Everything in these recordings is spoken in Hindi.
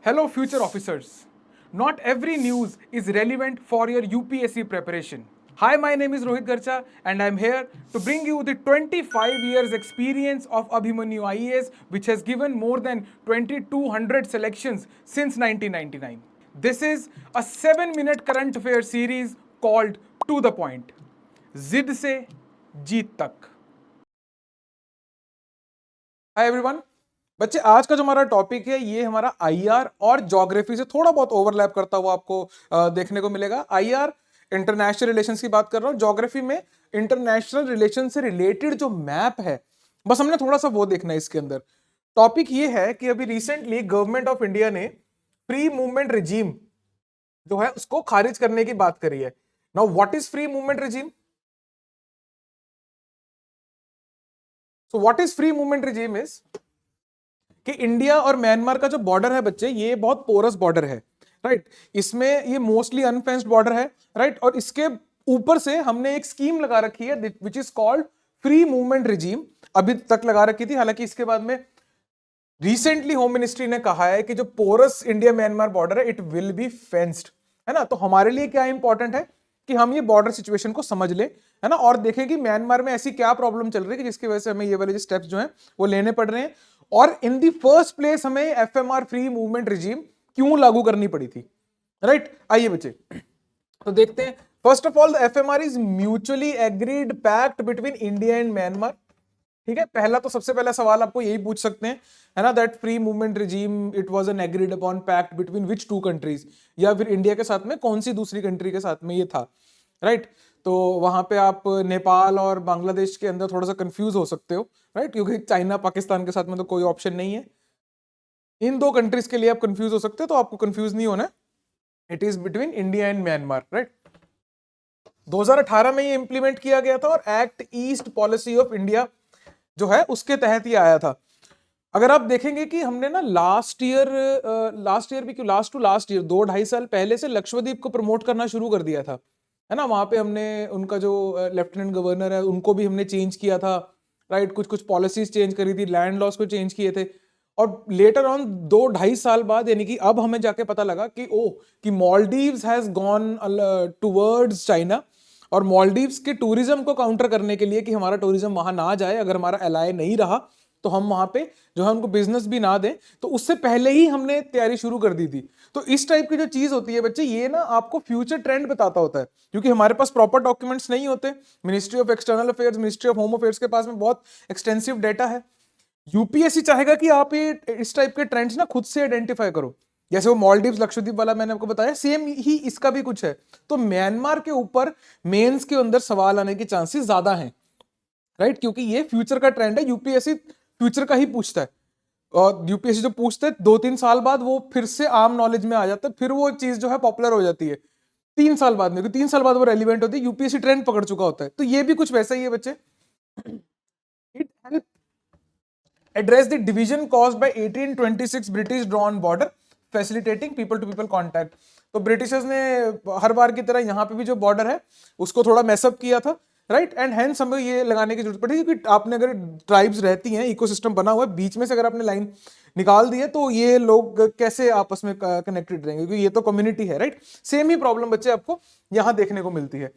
Hello, future officers. Not every news is relevant for your UPSC preparation. Hi, my name is Rohit Garcha, and I'm here to bring you the 25 years experience of Abhimanyu IAS, which has given more than 2200 selections since 1999. This is a 7-minute current affair series called To the Point. जिद से जीत तक. Hi everyone. बच्चे, आज का जो हमारा टॉपिक है ये हमारा आईआर और ज्योग्राफी से थोड़ा बहुत ओवरलैप करता हुआ आपको देखने को मिलेगा. आईआर इंटरनेशनल रिलेशंस की बात कर रहा हूं, ज्योग्राफी में इंटरनेशनल रिलेशन से रिलेटेड जो मैप है बस हमने थोड़ा सा वो देखना है. इसके अंदर टॉपिक ये है कि अभी रिसेंटली गवर्नमेंट ऑफ इंडिया ने फ्री मूवमेंट रिजीम जो है उसको खारिज करने की बात करी है. Now what is free movement regime? So what is free movement regime is कि इंडिया और म्यांमार का जो बॉर्डर है बच्चे, ये बहुत पोरस बॉर्डर है, राइट. इसमें ये मोस्टली अनफेंस्ड बॉर्डर है, राइट. और इसके ऊपर से हमने एक स्कीम लगा रखी है which is called free movement regime. अभी तक लगा रखी थी, हालांकि इसके बाद में रिसेंटली होम मिनिस्ट्री ने कहा है कि जो पोरस इंडिया म्यांमार बॉर्डर है इट विल बी फेंस्ड, है ना. तो हमारे लिए क्या इंपॉर्टेंट है कि हम ये बॉर्डर सिचुएशन को समझ लें, है ना, और देखें कि म्यांमार में ऐसी क्या प्रॉब्लम चल रही है कि जिसकी वजह से हमें ये वाले स्टेप्स जो हैं वो लेने पड़ रहे हैं. और इन दी फर्स्ट प्लेस हमें एफएमआर फ्री मूवमेंट रिजीम क्यों लागू करनी पड़ी थी, राइट. आइए बच्चे, तो देखते हैं. First of all, FMR is mutually agreed pact between India and Myanmar. ठीक है, पहला तो सबसे पहला सवाल आपको यही पूछ सकते हैं, है ना, that free movement regime it was an agreed upon pact between which two countries, या फिर इंडिया के साथ में कौन सी दूसरी कंट्री के साथ में ये था, राइट. तो वहां पे आप नेपाल और बांग्लादेश के अंदर थोड़ा सा कंफ्यूज हो सकते हो, राइट, क्योंकि चाइना पाकिस्तान के साथ में तो कोई ऑप्शन नहीं है. इन दो कंट्रीज के लिए आप कंफ्यूज हो सकते हो, तो आपको कंफ्यूज नहीं होना. It is between India and Myanmar, right. 2018 में ये इंप्लीमेंट किया गया था और act east policy of India जो है उसके तहत ये आया था. अगर आप देखेंगे कि हमने ना लास्ट ईयर भी क्यों, लास्ट ईयर 2-2.5 साल पहले से लक्षद्वीप को प्रमोट करना शुरू कर दिया था, है ना. वहां पे हमने उनका जो लेफ्टिनेंट गवर्नर है उनको भी हमने चेंज किया था, राइट. कुछ पॉलिसीज चेंज करी थी, लैंड लॉस को चेंज किए थे. और लेटर ऑन 2-2.5 साल बाद, यानी कि अब हमें जाके पता लगा कि Maldives has gone towards China. और मॉलडीव्स के टूरिज्म को काउंटर करने के लिए कि हमारा टूरिज्म वहां ना जाए, अगर हमारा एलाय नहीं रहा तो हम वहां पे जो है उनको बिजनेस भी ना दें, तो उससे पहले ही हमने तैयारी शुरू कर दी थी. तो इस टाइप की जो चीज होती है बच्चे, ये ना आपको फ्यूचर ट्रेंड बताता होता है, क्योंकि हमारे पास प्रॉपर डॉक्यूमेंट्स नहीं होते. Ministry of external affairs, ministry of home affairs के पास में बहुत एक्सटेंसिव डेटा है. यूपीएससी चाहेगा कि आप ये इस टाइप के ट्रेंड्स ना खुद से आइडेंटिफाई करो. जैसे वो मालदीव्स लक्षद्वीप वाला मैंने आपको बताया, सेम ही इसका भी कुछ है. तो म्यांमार के ऊपर मेंस के अंदर सवाल आने के चांसेस ज्यादा हैं, राइट, क्योंकि ये फ्यूचर का ट्रेंड है. यूपीएससी फ्यूचर का ही पूछता है, और यूपीएससी जो पूछता है 2-3 साल बाद वो फिर से आम नॉलेज में आ जाता है, फिर वो चीज जो है पॉपुलर हो जाती है 3 साल बाद में, क्योंकि 3 साल बाद वो रेलिवेंट होती है, यूपीएससी ट्रेंड पकड़ चुका होता है. तो ये भी कुछ वैसा ही है बच्चे. It help address the division caused by 1826 British drawn border, facilitating people to people contact. तो ब्रिटिशर्स ने हर बार की तरह यहाँ पे भी जो बॉर्डर है उसको थोड़ा मैसअप किया था, राइट. एंड हैंस हमें ये लगाने की जरूरत पड़ी, क्योंकि आपने अगर ट्राइब्स रहती हैं, इकोसिस्टम बना हुआ है, बीच में से अगर आपने लाइन निकाल दी है तो ये लोग कैसे आपस में कनेक्टेड रहेंगे, क्योंकि ये तो कम्युनिटी है, राइट. सेम ही प्रॉब्लम बच्चे आपको यहाँ देखने को मिलती है.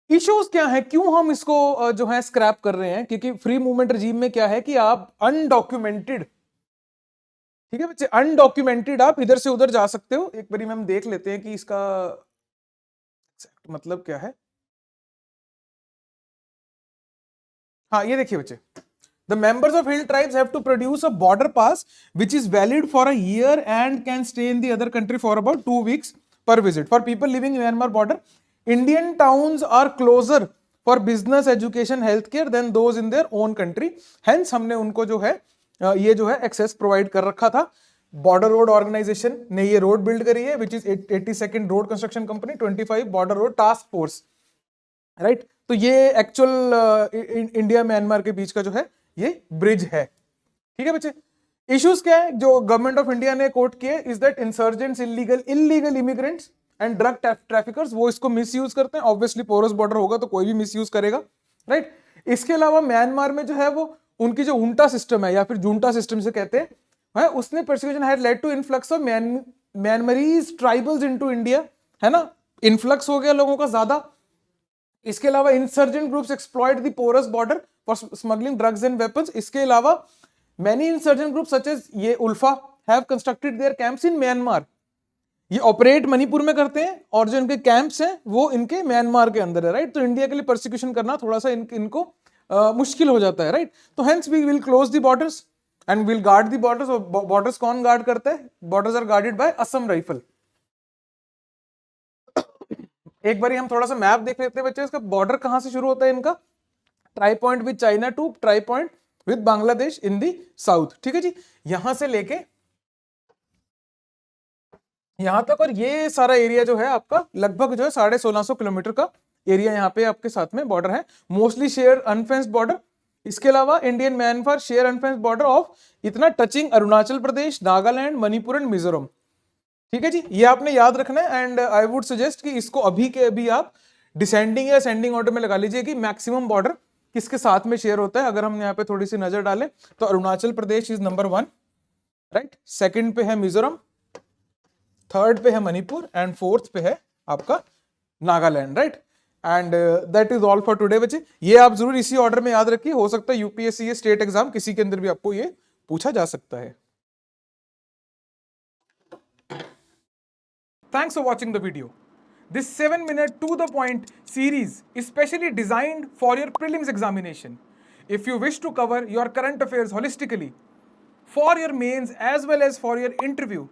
इश्यूज क्या है, क्यों हम इसको जो है स्क्रैप कर रहे हैं? क्योंकि फ्री मूवमेंट रिजीम में क्या है कि आप अनडॉक्यूमेंटेड, ठीक है बच्चे, अनडॉक्यूमेंटेड आप इधर से उधर जा सकते हो. एक बारी में हम देख लेते हैं कि इसका मतलब क्या है. हाँ, ये देखिए बच्चे, the members of hill tribes have to produce a border pass which is valid for a year and can stay in the other country for about 2 weeks per visit. For people living in Myanmar border, Indian towns are closer for business, education, health care than those in their own country. Hence हमने उनको जो है ये जो है एक्सेस प्रोवाइड कर रखा था. बॉर्डर रोड ऑर्गेनाइजेशन ने ये रोड बिल्ड करी है, which is 82nd road construction company, 25 border road task force, right. तो ये एक्चुअल इंडिया म्यांमार के बीच का जो है ये ब्रिज है. ठीक है बच्चे. इश्यूज क्या है जो गवर्नमेंट ऑफ इंडिया ने कोट किए, is that insurgents, illegal immigrants and drug traffickers, वो इसको मिसयूज करते हैं. ऑब्वियसली पोरस बॉर्डर होगा तो कोई भी मिसयूज करेगा, राइट. इसके अलावा म्यांमार में जो है वो उनकी जो उल्टा सिस्टम है, या फिर जूंटा सिस्टम से कहते हैं, है, उसने persecution had led to influx of Myanmarese tribals into India, है ना, इन्फ्लक्स हो गया लोगों का ज्यादा. इसके अलावा insurgent groups exploit the porous border for smuggling drugs and weapons. इसके अलावा many insurgent groups such as ये ULFA have constructed their camps in Myanmar. ये ऑपरेट मणिपुर में करते हैं और जो इनके कैंप्स हैं वो इनके म्यांमार के अंदर है, राइट. तो इंडिया के लिए परसिक्यूशन करना थोड़ा सा इनको मुश्किल हो जाता है, राइट. तो hence we will close the borders and will guard the borders. Borders कौन गार्ड करता है? Borders are guarded by Assam rifle. एक बार हम थोड़ा सा मैप देख लेते हैं बच्चे. इसका बॉर्डर कहां से शुरू होता है इनका? Tri point with China to tri point with Bangladesh in the south. ठीक है जी, यहां से लेके यहां तक, और ये सारा एरिया जो है आपका लगभग जो है 1650 किलोमीटर का एरिया यहाँ पे आपके साथ में बॉर्डर है. Mostly share unfenced border. इसके अलावा Indian Myanmar share unfenced border of इतना टचिंग अरुणाचल प्रदेश, नागालैंड, मणिपुर एंड मिजोरम. ठीक है जी, ये आपने याद रखना है. एंड आई वुड सजेस्ट कि इसको अभी के अभी आप डिसेंडिंग या असेंडिंग ऑर्डर में लगा लीजिए कि मैक्सिमम बॉर्डर किसके साथ में शेयर होता है. अगर हम यहाँ पे थोड़ी सी नजर डालें तो Arunachal Pradesh is number 1, right. Second पे है मिजोरम, थर्ड पे है मणिपुर एंड फोर्थ पे है आपका Nagaland, right. And that is all for today बच्चे. ये आप जरूर इसी ऑर्डर में याद रखिए. हो सकता है यूपीएससी स्टेट एग्जाम किसी के अंदर भी आपको ये पूछा जा सकता है. Thanks for watching the video. This 7-minute to the point series is specially designed for your prelims examination. If you wish to cover your current affairs holistically for your mains as well as for your interview,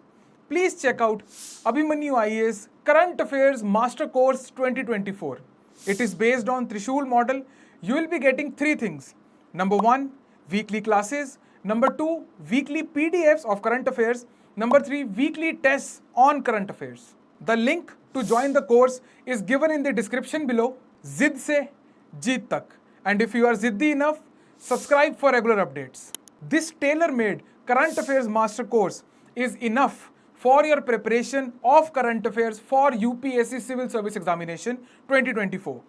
please check out Abhimanyu IAS Current Affairs Master Course 2024. It is based on Trishul model. You will be getting 3 things. Number 1, weekly classes. Number 2, weekly PDFs of current affairs. Number 3, weekly tests on current affairs. The link to join the course is given in the description below. Zid se jeet tak. And if you are ziddi enough, subscribe for regular updates. This tailor-made current affairs master course is enough for your preparation of current affairs for UPSC Civil Service Examination 2024.